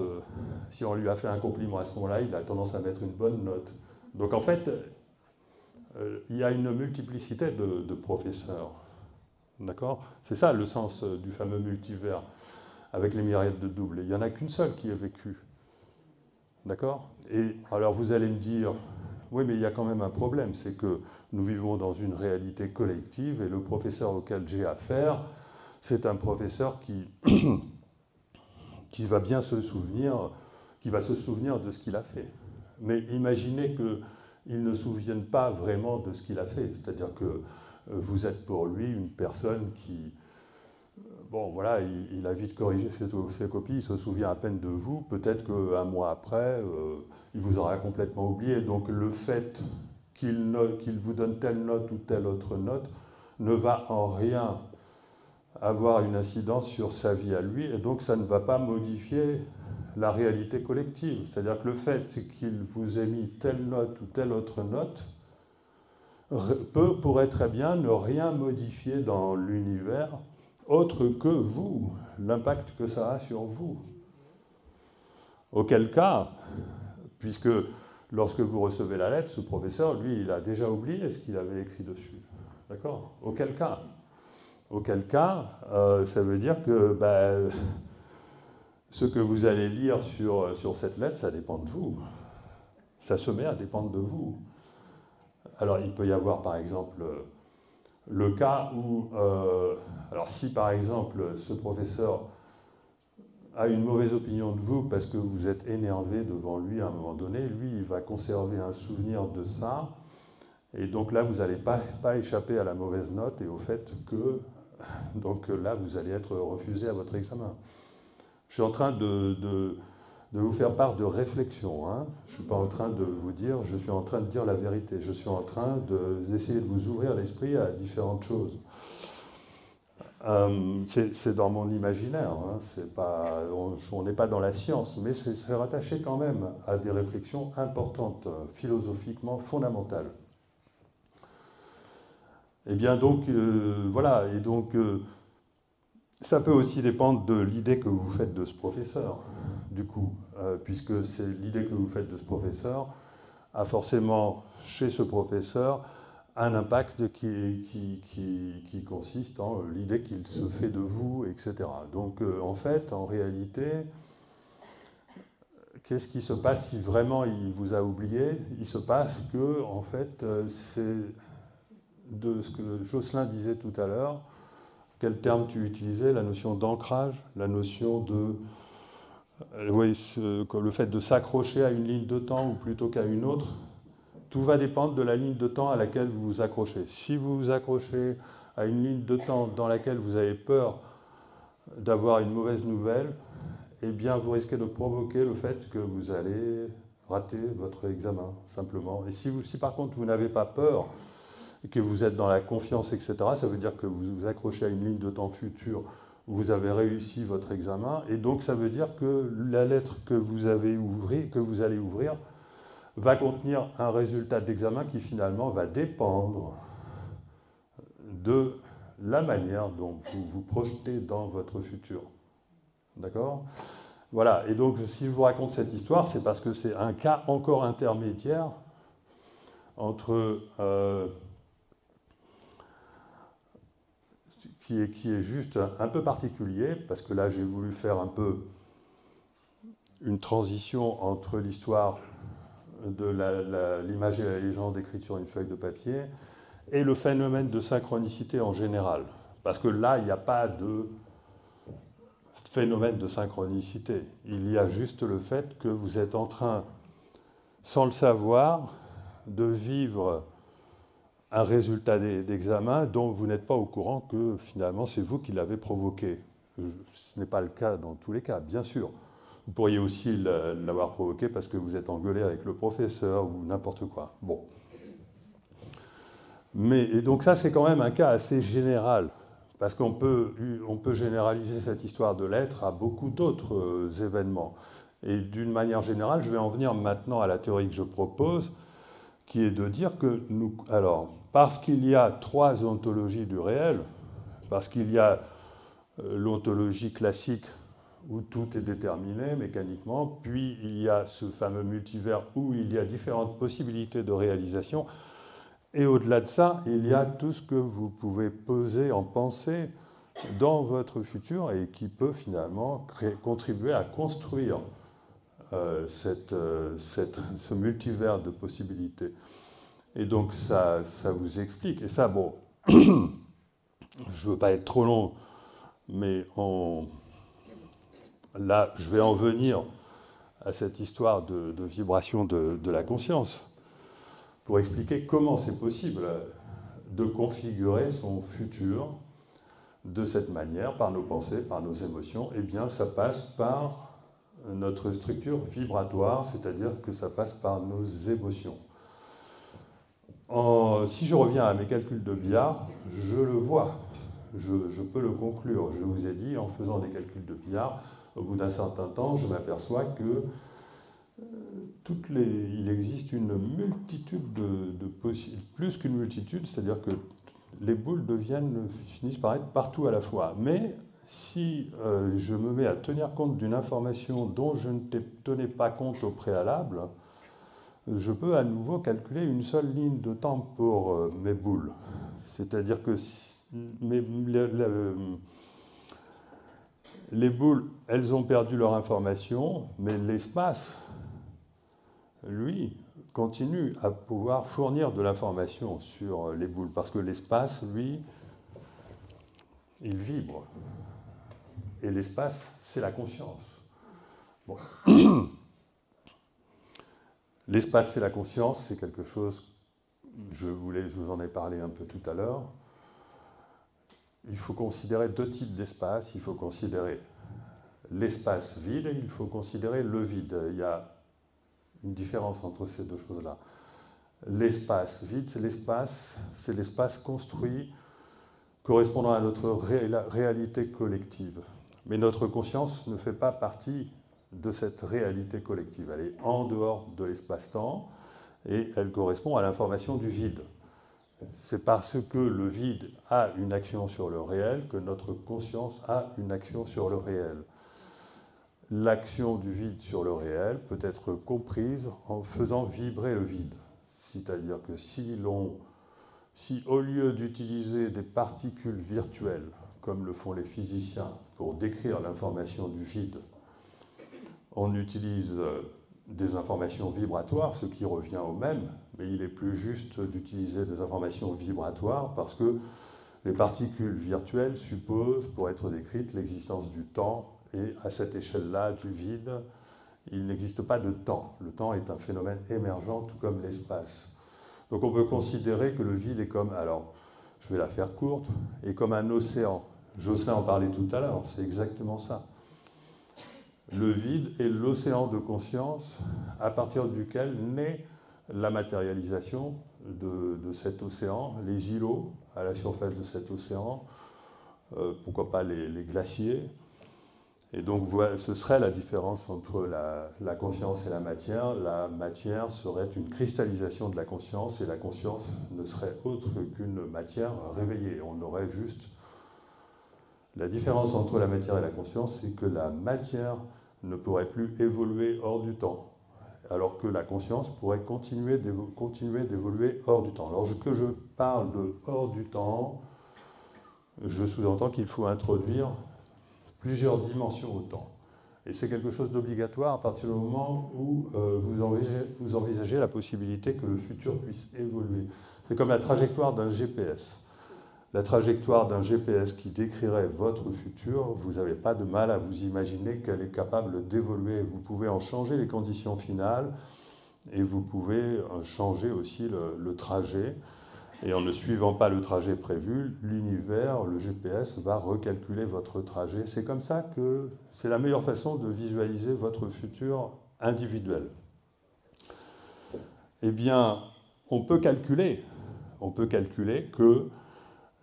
si on lui a fait un compliment à ce moment-là, il a tendance à mettre une bonne note. Donc en fait, il y a une multiplicité de professeurs. D'accord ? C'est ça le sens du fameux multivers, avec les myriades de doubles. Il n'y en a qu'une seule qui est vécue. D'accord ? Et alors vous allez me dire, oui, mais il y a quand même un problème, c'est que nous vivons dans une réalité collective et le professeur auquel j'ai affaire, c'est un professeur qui va bien se souvenir, qui va se souvenir de ce qu'il a fait. Mais imaginez qu'il ne se souvienne pas vraiment de ce qu'il a fait, c'est-à-dire que vous êtes pour lui une personne qui, bon voilà, il a vite corrigé ses copies, il se souvient à peine de vous, peut-être qu'un mois après, il vous aura complètement oublié. Donc le fait qu'il vous donne telle note ou telle autre note ne va en rien avoir une incidence sur sa vie à lui, et donc ça ne va pas modifier la réalité collective. C'est-à-dire que le fait qu'il vous ait mis telle note ou telle autre note pourrait très bien ne rien modifier dans l'univers autre que vous, l'impact que ça a sur vous. Auquel cas, puisque lorsque vous recevez la lettre, ce professeur, lui, il a déjà oublié ce qu'il avait écrit dessus. D'accord ? Auquel cas, ça veut dire que ce que vous allez lire sur cette lettre, ça dépend de vous. Ça se met à dépendre de vous. Alors, il peut y avoir, par exemple, le cas où, alors si, par exemple, ce professeur a une mauvaise opinion de vous parce que vous êtes énervé devant lui à un moment donné, lui, il va conserver un souvenir de ça, et donc là, vous n'allez pas échapper à la mauvaise note et au fait que, donc là, vous allez être refusé à votre examen. Je suis en train de vous faire part de réflexion, hein. Je ne suis pas en train de vous dire, je suis en train de dire la vérité, je suis en train d'essayer de vous ouvrir l'esprit à différentes choses. C'est dans mon imaginaire, hein. On n'est pas dans la science, mais c'est rattaché quand même à des réflexions importantes, philosophiquement fondamentales. Et bien donc, voilà, et donc ça peut aussi dépendre de l'idée que vous faites de ce professeur, du coup, puisque c'est l'idée que vous faites de ce professeur a forcément, chez ce professeur, un impact qui consiste en l'idée qu'il se fait de vous, etc. Donc, en fait, en réalité, qu'est-ce qui se passe si vraiment il vous a oublié? Il se passe que, en fait, c'est de ce que Jocelyn disait tout à l'heure. Quel terme tu utilisais? La notion d'ancrage, la notion de... oui, le fait de s'accrocher à une ligne de temps ou plutôt qu'à une autre. Tout va dépendre de la ligne de temps à laquelle vous vous accrochez. Si vous vous accrochez à une ligne de temps dans laquelle vous avez peur d'avoir une mauvaise nouvelle, eh bien, vous risquez de provoquer le fait que vous allez rater votre examen, simplement. Et si par contre, vous n'avez pas peur et que vous êtes dans la confiance, etc., ça veut dire que vous vous accrochez à une ligne de temps future où vous avez réussi votre examen, et donc ça veut dire que la lettre que vous allez ouvrir, va contenir un résultat d'examen qui finalement va dépendre de la manière dont vous vous projetez dans votre futur. D'accord ? Voilà, et donc si je vous raconte cette histoire, c'est parce que c'est un cas encore intermédiaire entre... qui est juste un peu particulier, parce que là j'ai voulu faire un peu une transition entre l'histoire de l'image et la légende écrite sur une feuille de papier, et le phénomène de synchronicité en général. Parce que là, il n'y a pas de phénomène de synchronicité. Il y a juste le fait que vous êtes en train, sans le savoir, de vivre un résultat d'examen dont vous n'êtes pas au courant que finalement c'est vous qui l'avez provoqué. Ce n'est pas le cas dans tous les cas, bien sûr. Vous pourriez aussi l'avoir provoqué parce que vous êtes engueulé avec le professeur ou n'importe quoi. Bon. Et donc ça, c'est quand même un cas assez général, parce qu'on peut généraliser cette histoire de lettres à beaucoup d'autres événements. Et d'une manière générale, je vais en venir maintenant à la théorie que je propose, qui est de dire que alors, parce qu'il y a trois ontologies du réel, parce qu'il y a l'ontologie classique où tout est déterminé mécaniquement, puis il y a ce fameux multivers où il y a différentes possibilités de réalisation, et au-delà de ça, il y a tout ce que vous pouvez poser en pensée dans votre futur et qui peut finalement contribuer à construire ce multivers de possibilités. Et donc ça vous explique, et ça, bon, je ne veux pas être trop long, mais là, je vais en venir à cette histoire de vibration de la conscience, pour expliquer comment c'est possible de configurer son futur de cette manière, par nos pensées, par nos émotions. Eh bien, ça passe par notre structure vibratoire, c'est-à-dire que ça passe par nos émotions. Si je reviens à mes calculs de billard, je le vois, je peux le conclure. Je vous ai dit, en faisant des calculs de billard, Au bout d'un certain temps, je m'aperçois que il existe une multitude de possibles, plus qu'une multitude, c'est-à-dire que les boules finissent par être partout à la fois. Mais si je me mets à tenir compte d'une information dont je ne tenais pas compte au préalable, je peux à nouveau calculer une seule ligne de temps pour mes boules. C'est-à-dire que les boules, elles ont perdu leur information, mais l'espace, lui, continue à pouvoir fournir de l'information sur les boules, parce que l'espace, lui, il vibre. Et l'espace, c'est la conscience. Bon. L'espace, c'est la conscience, c'est quelque chose, je vous en ai parlé un peu tout à l'heure. Il faut considérer deux types d'espace. Il faut considérer l'espace vide et il faut considérer le vide. Il y a une différence entre ces deux choses-là. L'espace vide, c'est l'espace construit correspondant à notre réalité collective. Mais notre conscience ne fait pas partie de cette réalité collective. Elle est en dehors de l'espace-temps et elle correspond à l'information du vide. C'est parce que le vide a une action sur le réel que notre conscience a une action sur le réel. L'action du vide sur le réel peut être comprise en faisant vibrer le vide. C'est-à-dire que si au lieu d'utiliser des particules virtuelles, comme le font les physiciens, pour décrire l'information du vide, on utilise des informations vibratoires, ce qui revient au même, mais il est plus juste d'utiliser des informations vibratoires parce que les particules virtuelles supposent, pour être décrites, l'existence du temps, et à cette échelle-là du vide, il n'existe pas de temps. Le temps est un phénomène émergent, tout comme l'espace. Donc on peut considérer que le vide est comme, alors je vais la faire courte, est comme un océan. Jocelyn en parlait tout à l'heure, c'est exactement ça. Le vide est l'océan de conscience à partir duquel naît la matérialisation de cet océan, les îlots à la surface de cet océan, pourquoi pas les glaciers. Et donc ce serait la différence entre la conscience et la matière. La matière serait une cristallisation de la conscience et la conscience ne serait autre qu'une matière réveillée. On aurait juste... La différence entre la matière et la conscience, c'est que la matière ne pourrait plus évoluer hors du temps, alors que la conscience pourrait continuer d'évoluer hors du temps. Lorsque je parle de hors du temps, je sous-entends qu'il faut introduire plusieurs dimensions au temps. Et c'est quelque chose d'obligatoire à partir du moment où vous envisagez la possibilité que le futur puisse évoluer. C'est comme la trajectoire d'un GPS. La trajectoire d'un GPS qui décrirait votre futur, vous n'avez pas de mal à vous imaginer qu'elle est capable d'évoluer. Vous pouvez en changer les conditions finales et vous pouvez changer aussi le trajet. Et en ne suivant pas le trajet prévu, l'univers, le GPS, va recalculer votre trajet. C'est comme ça que c'est la meilleure façon de visualiser votre futur individuel. Eh bien, on peut calculer que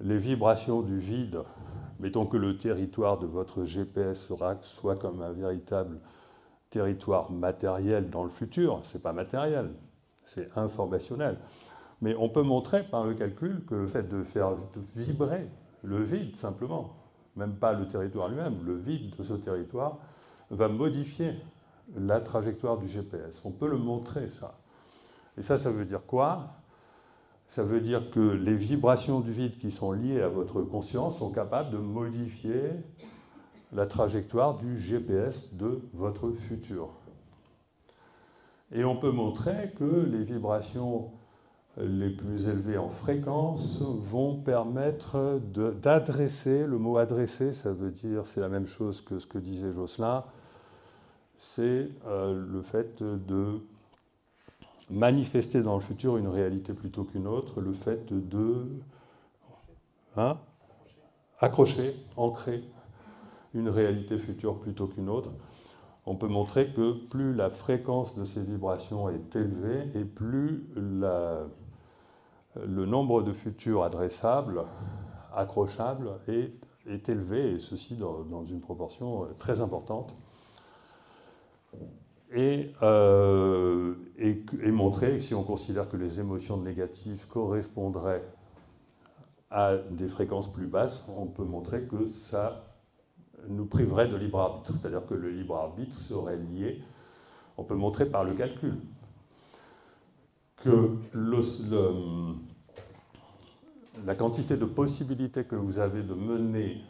les vibrations du vide, mettons que le territoire de votre GPS soit comme un véritable territoire matériel dans le futur, c'est pas matériel, c'est informationnel. Mais on peut montrer par le calcul que le fait de faire vibrer le vide, simplement, même pas le territoire lui-même, le vide de ce territoire, va modifier la trajectoire du GPS. On peut le montrer, ça. Et ça veut dire quoi? Ça veut dire que les vibrations du vide qui sont liées à votre conscience sont capables de modifier la trajectoire du GPS de votre futur. Et on peut montrer que les vibrations les plus élevées en fréquence vont permettre d'adresser, le mot adresser, ça veut dire, c'est la même chose que ce que disait Jocelyn, c'est le fait de manifester dans le futur une réalité plutôt qu'une autre, le fait de accrocher, ancrer une réalité future plutôt qu'une autre. On peut montrer que plus la fréquence de ces vibrations est élevée et plus le nombre de futurs adressables, accrochables, est élevé, et ceci dans une proportion très importante. et montrer que si on considère que les émotions négatives correspondraient à des fréquences plus basses, on peut montrer que ça nous priverait de libre arbitre. C'est-à-dire que le libre arbitre serait lié, on peut montrer par le calcul, que la quantité de possibilités que vous avez de mener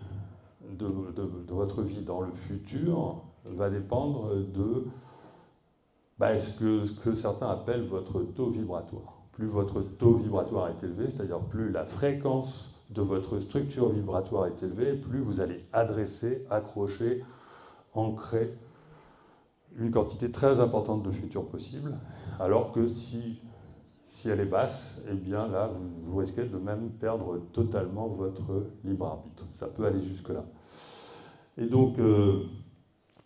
de votre vie dans le futur va dépendre de ce que certains appellent votre taux vibratoire. Plus votre taux vibratoire est élevé, c'est-à-dire plus la fréquence de votre structure vibratoire est élevée, plus vous allez adresser, accrocher, ancrer une quantité très importante de futurs possibles, alors que si elle est basse, eh bien là, vous risquez de même perdre totalement votre libre arbitre. Ça peut aller jusque-là. Et donc, je ne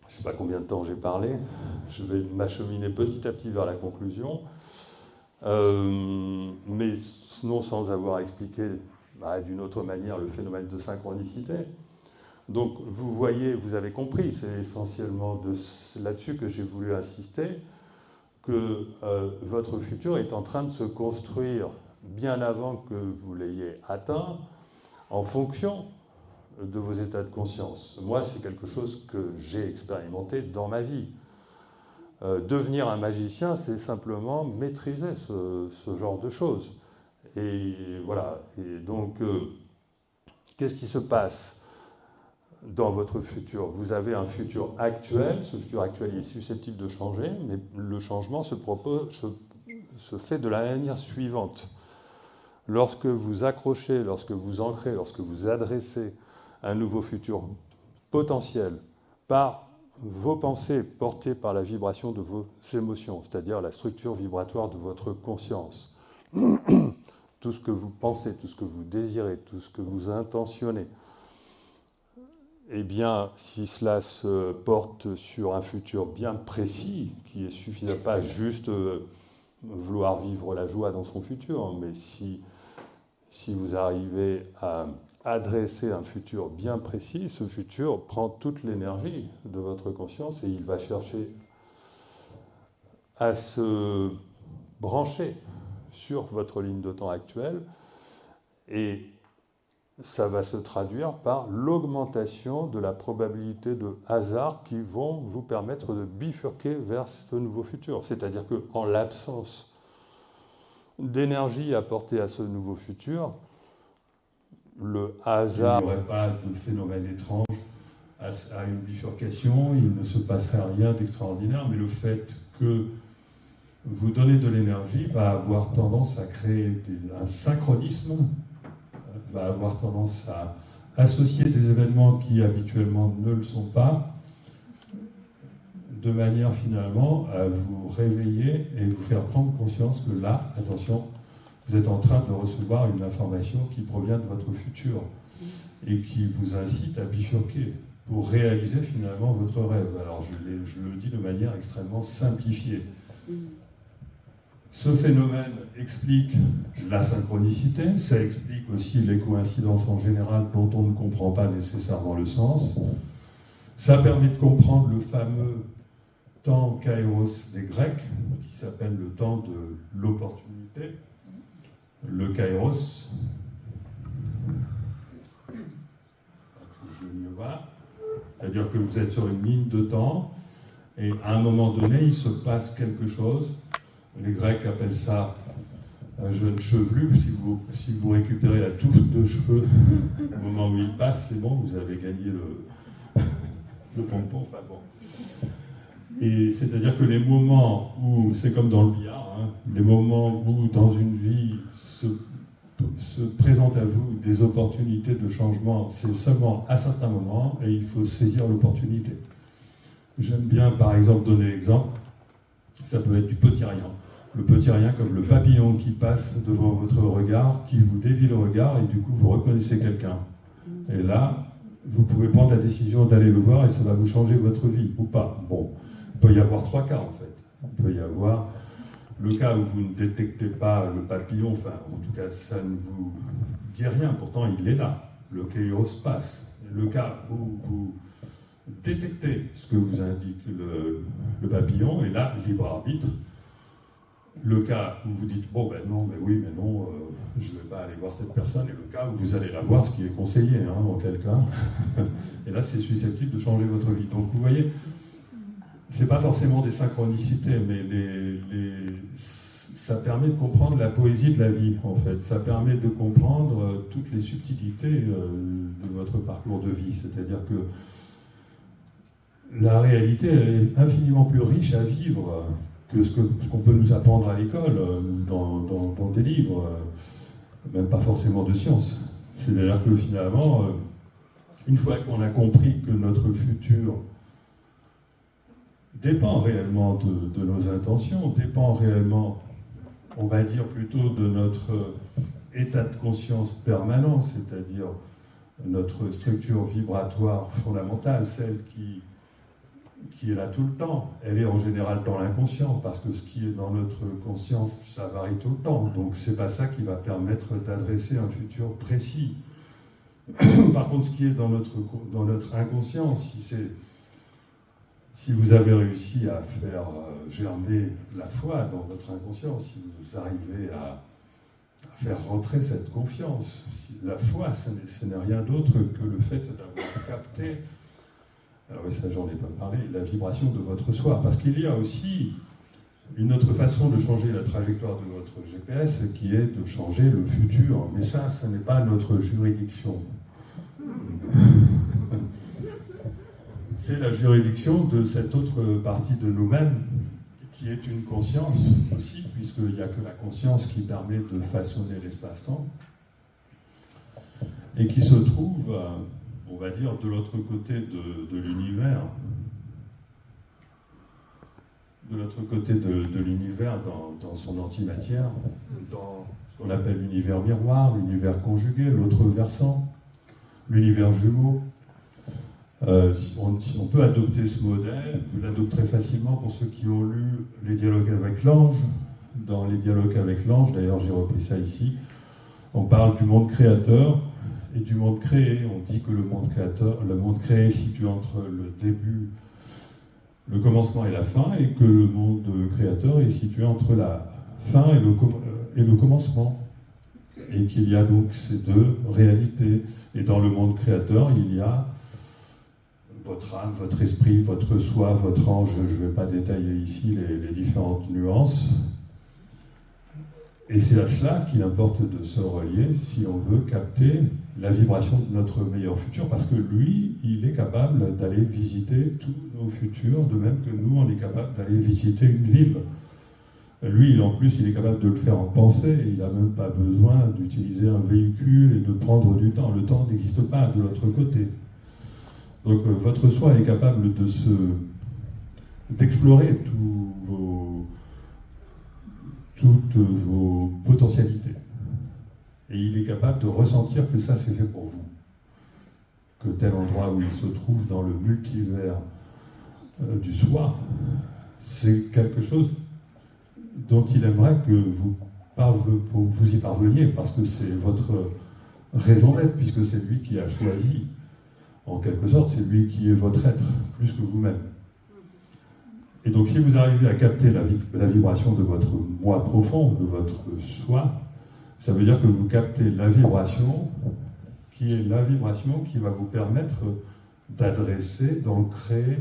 sais pas combien de temps j'ai parlé, je vais m'acheminer petit à petit vers la conclusion, mais non sans avoir expliqué d'une autre manière le phénomène de synchronicité. Donc, vous voyez, vous avez compris, c'est essentiellement là-dessus que j'ai voulu insister, que votre futur est en train de se construire bien avant que vous l'ayez atteint, en fonction de vos états de conscience. Moi, c'est quelque chose que j'ai expérimenté dans ma vie. Devenir un magicien, c'est simplement maîtriser ce genre de choses. Et voilà. Et donc, qu'est-ce qui se passe dans votre futur? Vous avez un futur actuel, ce futur actuel est susceptible de changer, mais le changement se fait de la manière suivante. Lorsque vous accrochez, lorsque vous ancrez, lorsque vous adressez un nouveau futur potentiel par vos pensées portées par la vibration de vos émotions, c'est-à-dire la structure vibratoire de votre conscience, tout ce que vous pensez, tout ce que vous désirez, tout ce que vous intentionnez, eh bien, si cela se porte sur un futur bien précis, qui est suffisant, pas juste vouloir vivre la joie dans son futur, mais si vous arrivez à adresser un futur bien précis, ce futur prend toute l'énergie de votre conscience et il va chercher à se brancher sur votre ligne de temps actuelle, et ça va se traduire par l'augmentation de la probabilité de hasard qui vont vous permettre de bifurquer vers ce nouveau futur. C'est-à-dire qu'en l'absence d'énergie apportée à ce nouveau futur, le hasard... Il n'y aurait pas de phénomène étrange à une bifurcation, il ne se passerait rien d'extraordinaire, mais le fait que vous donnez de l'énergie va avoir tendance à créer un synchronisme, va avoir tendance à associer des événements qui habituellement ne le sont pas, de manière finalement à vous réveiller et vous faire prendre conscience que là, attention, vous êtes en train de recevoir une information qui provient de votre futur et qui vous incite à bifurquer pour réaliser finalement votre rêve. Alors je le dis de manière extrêmement simplifiée. Ce phénomène explique la synchronicité, ça explique aussi les coïncidences en général dont on ne comprend pas nécessairement le sens. Ça permet de comprendre le fameux temps kairos des Grecs, qui s'appelle le temps de l'opportunité. Le kairos, c'est-à-dire que vous êtes sur une ligne de temps et à un moment donné, il se passe quelque chose. Les Grecs appellent ça un jeune chevelu. Si vous récupérez la touffe de cheveux au moment où il passe, c'est bon, vous avez gagné le pompon. Enfin bon. Et c'est-à-dire que les moments où, c'est comme dans le billard, les moments où dans une vie se présentent à vous des opportunités de changement, c'est seulement à certains moments et il faut saisir l'opportunité. J'aime bien par exemple donner l'exemple, ça peut être du petit rien. Le petit rien comme le papillon qui passe devant votre regard, qui vous dévie le regard et du coup vous reconnaissez quelqu'un. Et là, vous pouvez prendre la décision d'aller le voir et ça va vous changer votre vie, ou pas. Bon, il peut y avoir trois cas en fait. Il peut y avoir le cas où vous ne détectez pas le papillon, enfin en tout cas ça ne vous dit rien, pourtant il est là. Le kairos passe. Le cas où détecter ce que vous indique le papillon, et là, libre arbitre. Le cas où vous dites, bon ben non, mais oui, mais non, je ne vais pas aller voir cette personne, et le cas où vous allez la voir, ce qui est conseillé, hein, en quel cas. Et là, c'est susceptible de changer votre vie. Donc vous voyez, c'est pas forcément des synchronicités, mais ça permet de comprendre la poésie de la vie, en fait. Ça permet de comprendre toutes les subtilités de votre parcours de vie. C'est-à-dire que la réalité, elle est infiniment plus riche à vivre que ce qu'on peut nous apprendre à l'école, dans des livres, même pas forcément de sciences. C'est-à-dire que finalement, une fois qu'on a compris que notre futur dépend réellement de nos intentions, dépend réellement, on va dire plutôt, de notre état de conscience permanent, c'est-à-dire notre structure vibratoire fondamentale, celle qui est là tout le temps. Elle est en général dans l'inconscient, parce que ce qui est dans notre conscience, ça varie tout le temps. Donc c'est pas ça qui va permettre d'adresser un futur précis. Par contre, ce qui est dans notre inconscient, si vous avez réussi à faire germer la foi dans votre inconscient, si vous arrivez à faire rentrer cette confiance, la foi, ce n'est rien d'autre que le fait d'avoir capté, alors oui, ça j'en ai pas parlé, la vibration de votre soi. Parce qu'il y a aussi une autre façon de changer la trajectoire de votre GPS, qui est de changer le futur. Mais ça, ce n'est pas notre juridiction. C'est la juridiction de cette autre partie de nous-mêmes, qui est une conscience aussi, puisqu'il n'y a que la conscience qui permet de façonner l'espace-temps, et qui se trouve, on va dire, de l'autre côté de l'univers. De l'autre côté de l'univers, dans son antimatière, dans ce qu'on appelle l'univers miroir, l'univers conjugué, l'autre versant, l'univers jumeau. Si on peut adopter ce modèle, vous l'adopterez facilement pour ceux qui ont lu les dialogues avec l'ange. Dans les dialogues avec l'ange, d'ailleurs j'ai repris ça ici, on parle du monde créateur et du monde créé. On dit que le monde créé est situé entre le début, le commencement et la fin, et que le monde créateur est situé entre la fin et le commencement. Et qu'il y a donc ces deux réalités. Et dans le monde créateur, il y a votre âme, votre esprit, votre soi, votre ange. Je ne vais pas détailler ici les différentes nuances. Et c'est à cela qu'il importe de se relier si on veut capter la vibration de notre meilleur futur, parce que lui, il est capable d'aller visiter tous nos futurs, de même que nous, on est capable d'aller visiter une ville. Lui, en plus, il est capable de le faire en pensée, il n'a même pas besoin d'utiliser un véhicule et de prendre du temps. Le temps n'existe pas de l'autre côté. Donc votre soi est capable d'explorer toutes vos potentialités. Et il est capable de ressentir que ça, c'est fait pour vous. Que tel endroit où il se trouve dans le multivers du soi, c'est quelque chose dont il aimerait que vous y parveniez, parce que c'est votre raison d'être, puisque c'est lui qui a choisi. En quelque sorte, c'est lui qui est votre être, plus que vous-même. Et donc, si vous arrivez à capter la vibration de votre moi profond, de votre soi, ça veut dire que vous captez la vibration qui est la vibration qui va vous permettre d'adresser, d'ancrer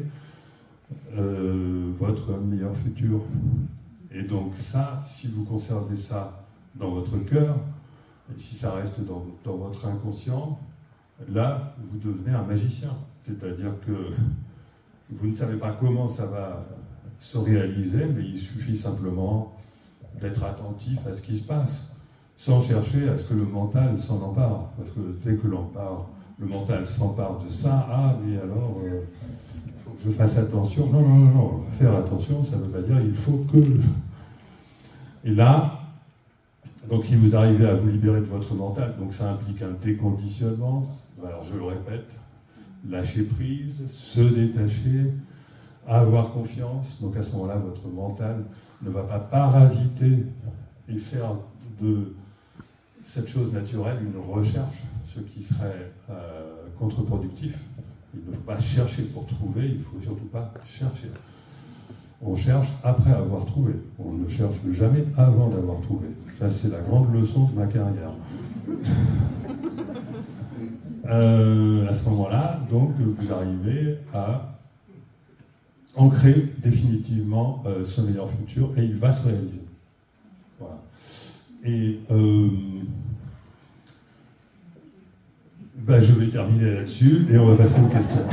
votre meilleur futur. Et donc ça, si vous conservez ça dans votre cœur, et si ça reste dans votre inconscient, là, vous devenez un magicien. C'est-à-dire que vous ne savez pas comment ça va se réaliser, mais il suffit simplement d'être attentif à ce qui se passe, sans chercher à ce que le mental s'en empare. Parce que dès que le mental s'empare de ça, mais alors, il faut que je fasse attention. Non. Faire attention, ça ne veut pas dire il faut que... Et là, donc si vous arrivez à vous libérer de votre mental, donc ça implique un déconditionnement, alors je le répète, lâcher prise, se détacher, avoir confiance. Donc à ce moment-là, votre mental ne va pas parasiter et faire de cette chose naturelle une recherche, ce qui serait contre-productif, Il ne faut pas chercher pour trouver, il ne faut surtout pas chercher. On cherche après avoir trouvé. On ne cherche jamais avant d'avoir trouvé. Ça, c'est la grande leçon de ma carrière. À ce moment-là, donc, vous arrivez à ancrer définitivement ce meilleur futur et il va se réaliser. Voilà. Et je vais terminer là-dessus et on va passer aux questions.